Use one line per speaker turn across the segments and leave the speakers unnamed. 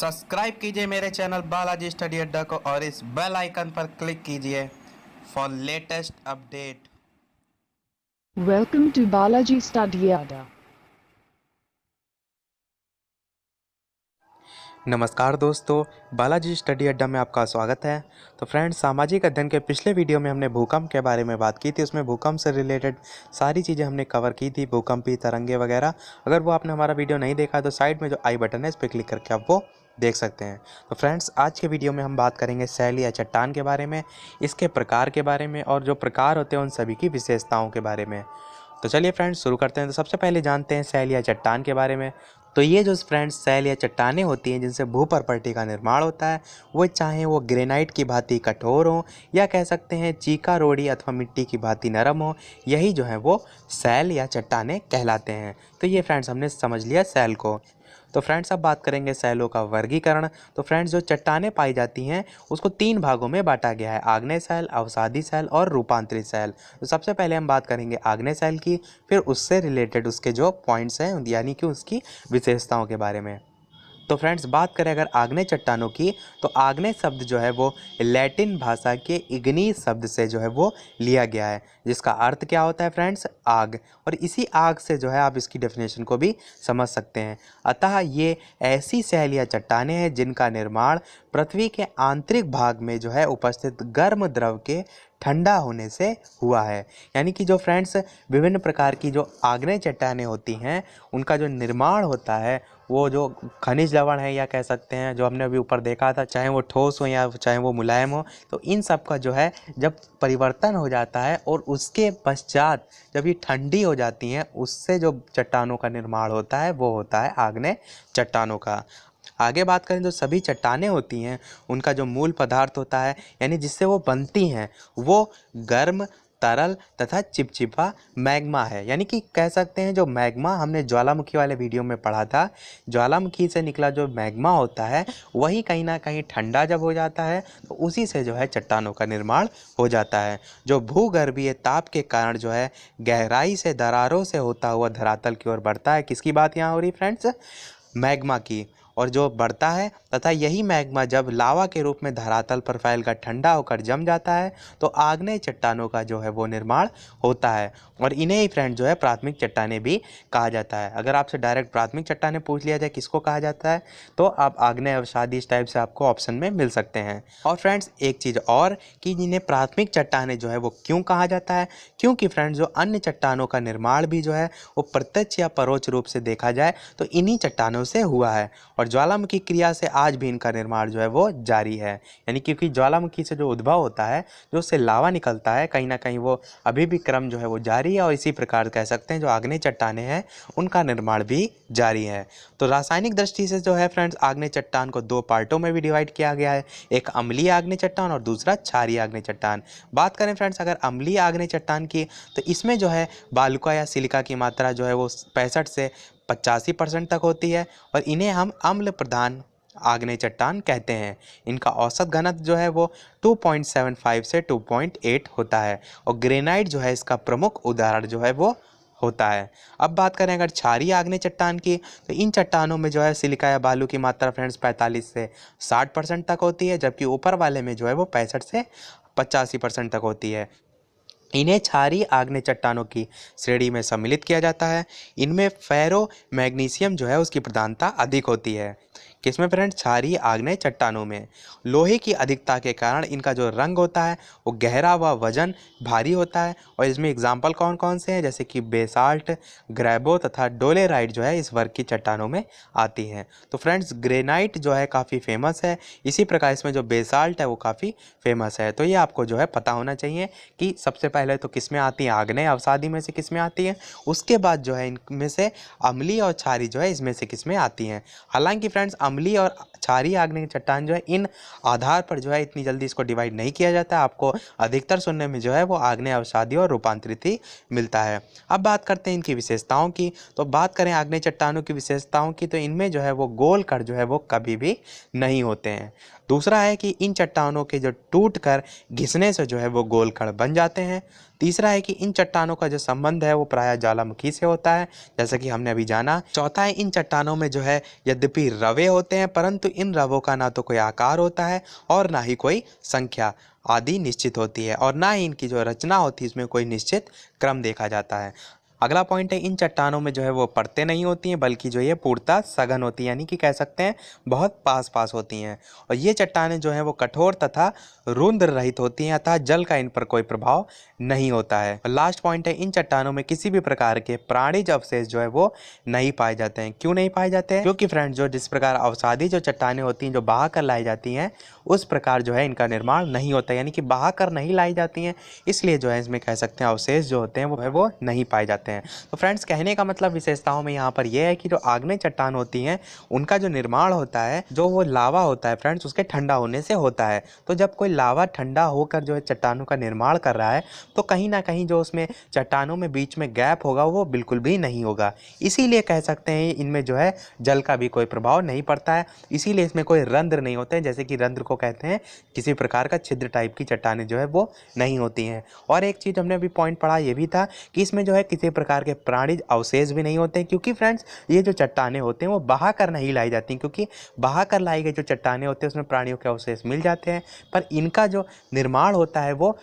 Subscribe कीजिए मेरे channel Balaji study अड्डा को और इस बेल आइकन पर क्लिक कीजिए for latest update.
Welcome to Balaji Study Adda.
नमस्कार दोस्तों, बालाजी स्टडी अड्डा में आपका स्वागत है। तो फ्रेंड्स, सामाजिक अध्ययन के पिछले वीडियो में हमने भूकंप के बारे में बात की थी। उसमें भूकंप से रिलेटेड सारी चीज़ें हमने कवर की थी, भूकंपी तरंगे वगैरह। अगर वो आपने हमारा वीडियो नहीं देखा तो साइड में जो आई बटन है इस पर क्लिक करके आप वो देख सकते हैं। तो फ्रेंड्स, आज के वीडियो में हम बात करेंगे सैल या चट्टान के बारे में, इसके प्रकार के बारे में और जो प्रकार होते हैं उन सभी की विशेषताओं के बारे में। तो चलिए फ्रेंड्स शुरू करते हैं। तो सबसे पहले जानते हैं सैल या चट्टान के बारे में। तो ये जो फ्रेंड्स सैल या चट्टानें होती हैं जिनसे भूपर्पटी का निर्माण होता है, वो चाहे वो ग्रेनाइट की भांति कठोर हो या कह सकते हैं चीका रोड़ी अथवा मिट्टी की भांति नरम हो, यही जो है वो सैल या चट्टानें कहलाते हैं। तो ये फ्रेंड्स हमने समझ लिया सैल को। तो फ्रेंड्स अब बात करेंगे सैलों का वर्गीकरण। तो फ्रेंड्स जो चट्टानें पाई जाती हैं उसको 3 भागों में बांटा गया है, आग्नेय सैल, अवसादी सैल और रूपांतरित सैल। तो सबसे पहले हम बात करेंगे आग्नेय सैल की, फिर उससे रिलेटेड उसके जो पॉइंट्स हैं यानी कि उसकी विशेषताओं के बारे में। तो फ्रेंड्स बात करें अगर आग्नेय चट्टानों की, तो आग्नेय शब्द जो है वो लैटिन भाषा के इग्नीस शब्द से जो है वो लिया गया है, जिसका अर्थ क्या होता है फ्रेंड्स, आग। और इसी आग से जो है आप इसकी डेफिनेशन को भी समझ सकते हैं। अतः ये ऐसी सैल या चट्टानें हैं जिनका निर्माण पृथ्वी के आंतरिक भाग में जो है उपस्थित गर्म द्रव के ठंडा होने से हुआ है। यानी कि जो फ्रेंड्स विभिन्न प्रकार की जो आग्नेय चट्टानें होती हैं उनका जो निर्माण होता है, वो जो खनिज लवण है या कह सकते हैं जो हमने अभी ऊपर देखा था, चाहे वो ठोस हो या चाहे वो मुलायम हो, तो इन सब का जो है जब परिवर्तन हो जाता है और उसके पश्चात जब ये ठंडी हो जाती हैं, उससे जो चट्टानों का निर्माण होता है वो होता है आग्नेय चट्टानों का। आगे बात करें जो सभी चट्टानें होती हैं उनका जो मूल पदार्थ होता है यानी जिससे वो बनती हैं, वो गर्म, तरल तथा चिपचिपा मैग्मा है। यानी कि कह सकते हैं जो मैग्मा हमने ज्वालामुखी वाले वीडियो में पढ़ा था, ज्वालामुखी से निकला जो मैग्मा होता है वही कहीं ना कहीं ठंडा जब हो जाता है तो उसी से जो है चट्टानों का निर्माण हो जाता है, जो भूगर्भीय ताप के कारण जो है गहराई से दरारों से होता हुआ धरातल की ओर बढ़ता है। किसकी बात यहाँ हो रही फ्रेंड्स, मैग्मा की। और जो बढ़ता है तथा यही मैग्मा जब लावा के रूप में धरातल पर फैलकर ठंडा होकर जम जाता है तो आग्नेय चट्टानों का जो है वो निर्माण होता है। और इन्हें ही फ्रेंड जो है प्राथमिक चट्टानें भी कहा जाता है। अगर आपसे डायरेक्ट प्राथमिक चट्टानें पूछ लिया जाए किसको कहा जाता है, तो आप आग्नेय अवसादी इस टाइप से आपको ऑप्शन में मिल सकते हैं। और फ्रेंड्स एक चीज़ और कि जिन्हें प्राथमिक चट्टानें जो है वो क्यों कहा जाता है, क्योंकि फ्रेंड्स जो अन्य चट्टानों का निर्माण भी जो है वो प्रत्यक्ष या परोक्ष रूप से देखा जाए तो इन्हीं चट्टानों से हुआ है। और ज्वालामुखी क्रिया से आज भी इनका निर्माण जो है वो जारी है। यानी क्योंकि ज्वालामुखी से जो उद्भव होता है, जो उससे लावा निकलता है, कहीं ना कहीं वो अभी भी क्रम जो है वो जारी है। और इसी प्रकार कह सकते हैं जो आग्नेय चट्टानें हैं उनका निर्माण भी जारी है। तो रासायनिक दृष्टि से जो है फ्रेंड्स आग्नेय चट्टान को 2 पार्टों में भी डिवाइड किया गया है, एक अम्लीय आग्नेय चट्टान और दूसरा क्षारीय आग्नेय चट्टान। बात करें फ्रेंड्स अगर अम्लीय आग्नेय चट्टान की, तो इसमें जो है बालुका या सिलिका की मात्रा जो है वो 65 से 85% तक होती है और इन्हें हम अम्ल प्रधान आग्नेय चट्टान कहते हैं। इनका औसत घनत्व जो है वो 2.75 से 2.8 होता है और ग्रेनाइट जो है इसका प्रमुख उदाहरण जो है वो होता है। अब बात करें अगर क्षारीय आग्नेय चट्टान की, तो इन चट्टानों में जो है सिलिका या बालू की मात्रा फ्रेंड्स 45 से 60% तक होती है, जबकि ऊपर वाले में जो है वो 65 से 85% तक होती है। इन्हें क्षारीय आग्नेय चट्टानों की श्रेणी में सम्मिलित किया जाता है। इनमें फेरो मैग्नीशियम जो है उसकी प्रधानता अधिक होती है। किसमें फ्रेंड्स, क्षारीय आग्नेय चट्टानों में। लोहे की अधिकता के कारण इनका जो रंग होता है वो गहरा व वजन भारी होता है। और इसमें एग्जाम्पल कौन कौन से हैं, जैसे कि बेसाल्ट, ग्रेबो तथा डोलेराइट जो है इस वर्ग की चट्टानों में आती हैं। तो फ्रेंड्स ग्रेनाइट जो है काफ़ी फेमस है, इसी प्रकार इसमें जो बेसाल्ट है वो काफ़ी फेमस है। तो ये आपको जो है पता होना चाहिए कि सबसे पहले तो किस में आती है, आग्नेय अवसादी में से किस में आती है, उसके बाद जो है इनमें से अम्लीय और क्षारीय जो है इसमें से किस में आती हैं। हालांकि फ्रेंड्स अम्लीय और क्षारीय आग्नेय चट्टान जो है इन आधार पर जो है इतनी जल्दी इसको डिवाइड नहीं किया जाता है। आपको अधिकतर सुनने में जो है वो आग्नेय अवसादी और रूपांतरित ही मिलता है। अब बात करते हैं इनकी विशेषताओं की। तो बात करें आग्नेय चट्टानों की विशेषताओं की, तो इनमें जो है वो गोल कण जो है वो कभी भी नहीं होते हैं। दूसरा है कि इन चट्टानों के जो टूट कर घिसने से जो है वो गोल कण बन जाते हैं। तीसरा है कि इन चट्टानों का जो संबंध है वो प्रायः ज्वालामुखी से होता है, जैसा कि हमने अभी जाना। चौथा है इन चट्टानों में जो है यद्यपि रवे होते हैं, परंतु इन रवों का ना तो कोई आकार होता है और ना ही कोई संख्या आदि निश्चित होती है, और ना ही इनकी जो रचना होती है इसमें कोई निश्चित क्रम देखा जाता है। अगला पॉइंट है इन चट्टानों में जो है वो परतें नहीं होती हैं, बल्कि जो ये पूर्णतः सघन होती है, यानी कि कह सकते हैं बहुत पास पास होती हैं। और ये चट्टानें जो हैं वो कठोर तथा रुंध रहित होती हैं, अतः जल का इन पर कोई प्रभाव नहीं होता है। और लास्ट पॉइंट है इन चट्टानों में किसी भी प्रकार के प्राणिज अवशेष जो है वो नहीं पाए जाते हैं। क्यों नहीं पाए जाते हैं? क्योंकि फ्रेंड्स जो जिस प्रकार अवसादी जो चट्टानें होती हैं जो बहा कर लाई जाती हैं, उस प्रकार जो है इनका निर्माण नहीं होता, यानी कि बहा कर नहीं लाई जाती हैं, इसलिए जो है इसमें कह सकते हैं अवशेष जो होते हैं वो नहीं पाए जाते हैं। तो फ्रेंड्स कहने का मतलब विशेषताओं में यहाँ पर यह है कि जो आग्नेय चट्टान होती हैं उनका जो निर्माण होता है, जो वो लावा होता है फ्रेंड्स, उसके ठंडा होने से होता है। तो जब कोई लावा ठंडा होकर जो है चट्टानों का निर्माण कर रहा है, तो कहीं ना कहीं जो उसमें चट्टानों में बीच में गैप होगा वो बिल्कुल भी नहीं होगा। इसीलिए कह सकते हैं इनमें जो है जल का भी कोई प्रभाव नहीं पड़ता है, इसीलिए इसमें कोई रंध्र नहीं होते हैं, जैसे कि रंध्र को कहते हैं किसी प्रकार का छिद्र टाइप की चट्टानें जो है वो नहीं होती हैं। और एक चीज़ हमने अभी पॉइंट पढ़ा ये भी था कि इसमें जो है किसी प्रकार के प्राणिज अवशेष भी नहीं होते हैं, क्योंकि फ्रेंड्स ये जो चट्टानें होते हैं वो बहा कर नहीं लाई जाती, क्योंकि बहा कर लाई गई जो चट्टानें होते हैं उसमें प्राणियों के अवशेष मिल जाते हैं, पर इनका जो निर्माण होता है वो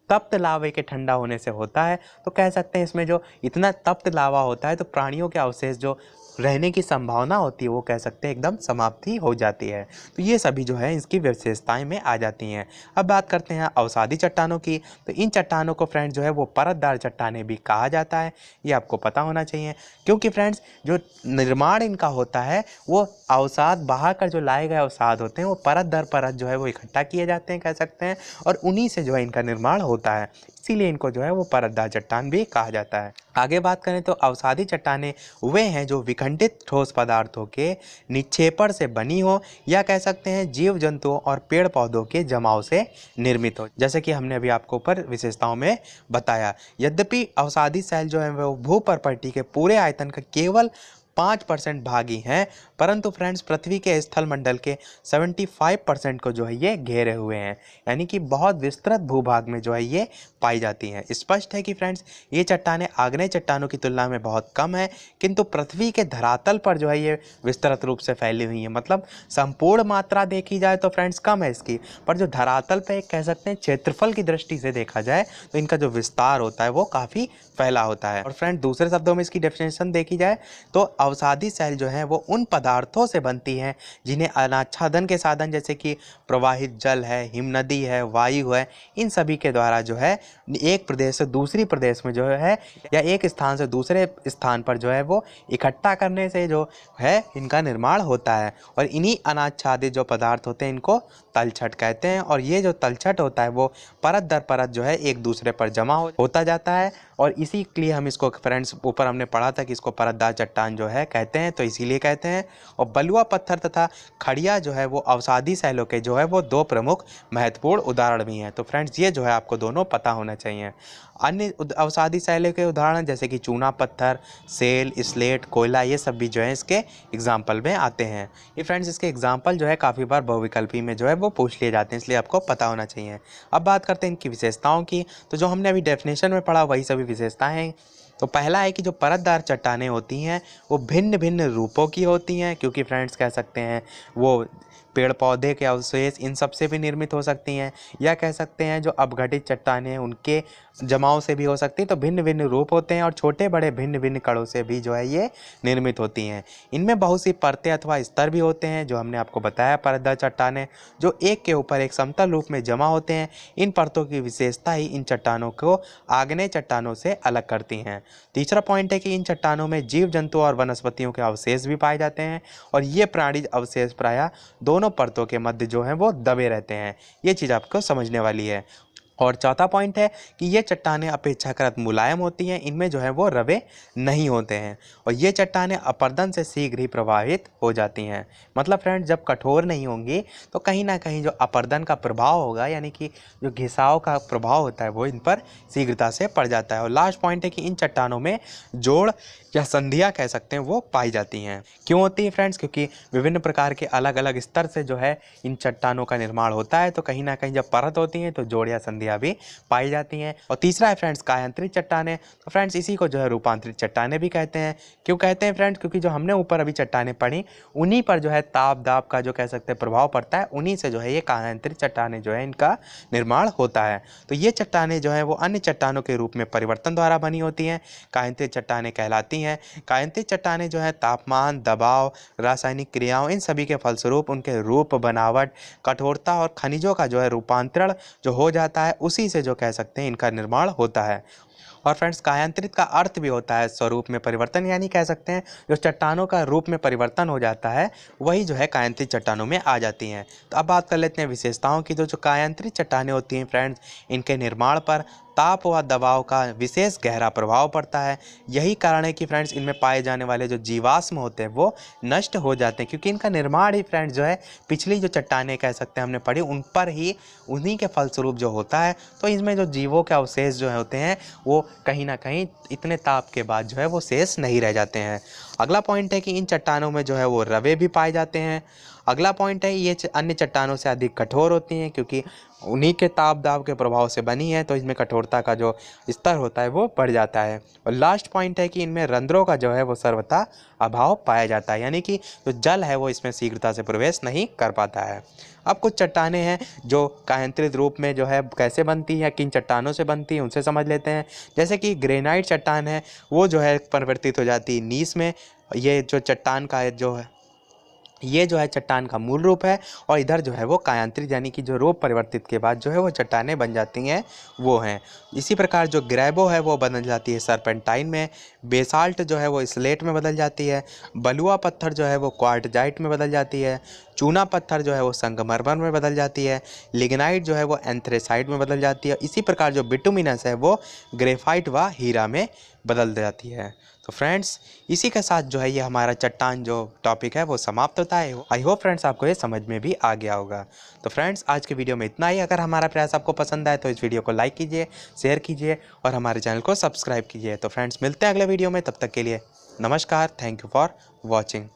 तप्त लावे के ठंडा होने से होता है। तो कह सकते हैं इसमें जो इतना तप्त लावा होता है तो प्राणियों के अवशेष जो रहने की संभावना होती है वो कह सकते हैं एकदम समाप्ति हो जाती है। तो ये सभी जो है इसकी विशेषताएं में आ जाती हैं। अब बात करते हैं अवसादी चट्टानों की। तो इन चट्टानों को फ्रेंड्स जो है वो परतदार चट्टानें भी कहा जाता है, ये आपको पता होना चाहिए, क्योंकि फ्रेंड्स जो निर्माण इनका होता है वो अवसाद बहा कर जो लाए गए अवसाद होते हैं वो परत दर परत जो है वो इकट्ठा किए जाते हैं कह सकते हैं, और उन्हीं से जो है इनका निर्माण होता है, इसीलिए इनको जो है वो परतदार चट्टान भी कहा जाता है। आगे बात करें तो अवसादी चट्टानें वे हैं जो विखंडित ठोस पदार्थों के निक्षेपण से बनी हो, या कह सकते हैं जीव जंतुओं और पेड़ पौधों के जमाव से निर्मित हो, जैसे कि हमने अभी आपको ऊपर विशेषताओं में बताया। यद्यपि अवसादी सेल जो है वो भूपर्पटी के पूरे आयतन का केवल 5% भागी हैं, परंतु फ्रेंड्स पृथ्वी के स्थल मंडल के 75% को जो है ये घेरे हुए हैं, यानी कि बहुत विस्तृत भूभाग में जो है ये पाई जाती हैं। स्पष्ट है कि फ्रेंड्स ये चट्टानें आग्नेय चट्टानों की तुलना में बहुत कम है, किंतु पृथ्वी के धरातल पर जो है ये विस्तृत रूप से फैली हुई है। मतलब संपूर्ण मात्रा देखी जाए तो फ्रेंड्स कम है इसकी, पर जो धरातल पे कह सकते हैं क्षेत्रफल की दृष्टि से देखा जाए तो इनका जो विस्तार होता है वो काफ़ी फैला होता है। और फ्रेंड दूसरे शब्दों में इसकी डेफिनेशन देखी जाए तो अवसादी सेल जो है वो उन पदार्थों से बनती हैं जिन्हें अनाच्छादन के साधन जैसे कि प्रवाहित जल है, हिमनदी है, वायु है, इन सभी के द्वारा जो है एक प्रदेश से दूसरी प्रदेश में जो है या एक स्थान से दूसरे स्थान पर जो है वो इकट्ठा करने से जो है इनका निर्माण होता है। और इन्हीं अनाच्छादित जो पदार्थ होते हैं इनको तलछट कहते हैं, और ये जो तलछट होता है वो परत दर परत जो है एक दूसरे पर जमा होता जाता है, और इसी के लिए हम इसको फ्रेंड्स ऊपर हमने पढ़ा था कि इसको परतदार चट्टान जो है कहते हैं, तो इसीलिए कहते हैं। और बलुआ पत्थर तथा खड़िया जो है वो अवसादी सेलों के जो है वो दो प्रमुख महत्वपूर्ण उदाहरण भी हैं। तो फ्रेंड्स ये जो है आपको दोनों पता होना चाहिए। अन्य अवसादी सेलों के उदाहरण जैसे कि चूना पत्थर, सेल, स्लेट, कोयला, ये सब भी जो है इसके एग्जाम्पल में आते हैं। ये फ्रेंड्स इसके एग्जाम्पल जो है काफ़ी बार बहुविकल्पी में जो है वो पूछ लिए जाते हैं, इसलिए आपको पता होना चाहिए। अब बात करते हैं इनकी विशेषताओं की। तो जो हमने अभी डेफिनेशन में पढ़ा वही सभी विशेषताएं हैं। तो पहला है कि जो परतदार चट्टानें होती हैं वो भिन्न भिन्न रूपों की होती हैं, क्योंकि फ्रेंड्स कह सकते हैं वो पेड़ पौधे के अवशेष इन सब से भी निर्मित हो सकती हैं, या कह सकते हैं जो अपघटित चट्टानें हैं उनके जमाव से भी हो सकती हैं। तो भिन्न भिन्न रूप होते हैं, और छोटे बड़े भिन्न भिन्न कणों से भी जो है ये निर्मित होती हैं। इनमें बहुत सी परतें अथवा स्तर भी होते हैं, जो हमने आपको बताया परतदार चट्टानें जो एक के ऊपर एक समतल रूप में जमा होते हैं। इन परतों की विशेषता ही इन चट्टानों को आग्नेय चट्टानों से अलग करती हैं। तीसरा पॉइंट है कि इन चट्टानों में जीव जंतु और वनस्पतियों के अवशेष भी पाए जाते हैं, और ये प्राणिज अवशेष प्रायः दोनों परतों के मध्य जो है वो दबे रहते हैं। ये चीज़ आपको समझने वाली है। और चौथा पॉइंट है कि ये चट्टानें अपेक्षाकृत मुलायम होती हैं, इनमें जो है वो रवे नहीं होते हैं, और ये चट्टानें अपरदन से शीघ्र ही प्रभावित हो जाती हैं। मतलब फ्रेंड्स जब कठोर नहीं होंगी तो कहीं ना कहीं जो अपरदन का प्रभाव होगा, यानी कि जो घिसाव का प्रभाव होता है वो इन पर शीघ्रता से पड़ जाता है। और लास्ट पॉइंट है कि इन चट्टानों में जोड़ या संधियाँ कह सकते हैं वो पाई जाती हैं। क्यों होती है फ्रेंड्स? क्योंकि विभिन्न प्रकार के अलग अलग स्तर से जो है इन चट्टानों का निर्माण होता है, तो कहीं ना कहीं जब परत होती हैं तो जोड़ या संधियाँ चट्टानियाँ भी पाई जाती हैं। और तीसरा है फ्रेंड्स कायांतरित चट्टानें। तो फ्रेंड्स इसी को जो है रूपांतरित चट्टानें भी कहते हैं। क्यों कहते हैं फ्रेंड्स? क्योंकि जो हमने ऊपर अभी चट्टानें पढ़ी उन्हीं पर जो है ताप दाब का जो कह सकते हैं प्रभाव पड़ता है, उन्हीं से जो है ये कायांतरित चट्टानें जो है इनका निर्माण होता है। तो ये चट्टानें जो है वो अन्य चट्टानों के रूप में परिवर्तन द्वारा बनी होती हैं, कायांतरित चट्टानें कहलाती हैं। कायांतरित चट्टानें जो है तापमान, दबाव, रासायनिक क्रियाओं इन सभी के फलस्वरूप उनके रूप, बनावट, कठोरता और खनिजों का जो है रूपांतरण जो हो जाता है, उसी से जो कह सकते हैं इनका निर्माण होता है। और फ्रेंड्स कायांतरित का अर्थ भी होता है स्वरूप में परिवर्तन, यानी कह सकते हैं जो चट्टानों का रूप में परिवर्तन हो जाता है वही जो है कायांतरित चट्टानों में आ जाती हैं। तो अब बात कर लेते हैं विशेषताओं की। तो जो कायांतरित चट्टानें होती हैं फ्रेंड्स, इनके निर्माण पर ताप व दबाव का विशेष गहरा प्रभाव पड़ता है। यही कारण है कि फ्रेंड्स इनमें पाए जाने वाले जो जीवाश्म होते हैं वो नष्ट हो जाते हैं, क्योंकि इनका निर्माण ही फ्रेंड्स जो है पिछली जो चट्टानें कह सकते हैं हमने पढ़ी उन पर ही, उन्हीं के फलस्वरूप जो होता है। तो इसमें जो जीवों के अवशेष जो होते हैं वो कहीं ना कहीं इतने ताप के बाद जो है वो शेष नहीं रह जाते हैं। अगला पॉइंट है कि इन चट्टानों में जो है वो रवे भी पाए जाते हैं। अगला पॉइंट है ये अन्य चट्टानों से अधिक कठोर होती हैं, क्योंकि उन्हीं के ताप दाब के प्रभाव से बनी है, तो इसमें कठोरता का जो स्तर होता है वो बढ़ जाता है। और लास्ट पॉइंट है कि इनमें रंध्रों का जो है वो सर्वथा अभाव पाया जाता है, यानी कि जो जल है वो इसमें शीघ्रता से प्रवेश नहीं कर पाता है। अब कुछ चट्टानें हैं जो कायांतरित रूप में जो है कैसे बनती है, किन चट्टानों से बनती है, उनसे समझ लेते हैं। जैसे कि ग्रेनाइट चट्टान है वो जो है परिवर्तित हो जाती है नीस में। ये जो चट्टान का जो है ये जो है चट्टान का मूल रूप है, और इधर जो है वो कायांतरित यानी कि जो रूप परिवर्तित के बाद जो है वो चट्टानें बन जाती हैं वो हैं। इसी प्रकार जो ग्रेबो है वो बदल जाती है सर्पेंटाइन में, बेसाल्ट जो है वो स्लेट में बदल जाती है, बलुआ पत्थर जो है वो क्वार्टजाइट में बदल जाती है, चूना पत्थर जो है वो संगमरमर में बदल जाती है, लिग्नाइट जो है वो एंथ्रेसाइट में बदल जाती है। इसी प्रकार जो बिटुमिनस है वो ग्रेफाइट व हीरा में बदल जाती है। तो फ्रेंड्स इसी के साथ जो है ये हमारा चट्टान जो टॉपिक है वो समाप्त होता है। आई होप फ्रेंड्स आपको ये समझ में भी आ गया होगा। तो फ्रेंड्स आज के वीडियो में इतना ही। अगर हमारा प्रयास आपको पसंद आए तो इस वीडियो को लाइक कीजिए, शेयर कीजिए और हमारे चैनल को सब्सक्राइब कीजिए। तो फ्रेंड्स मिलते हैं अगले वीडियो में, तब तक के लिए नमस्कार। Thank you for watching.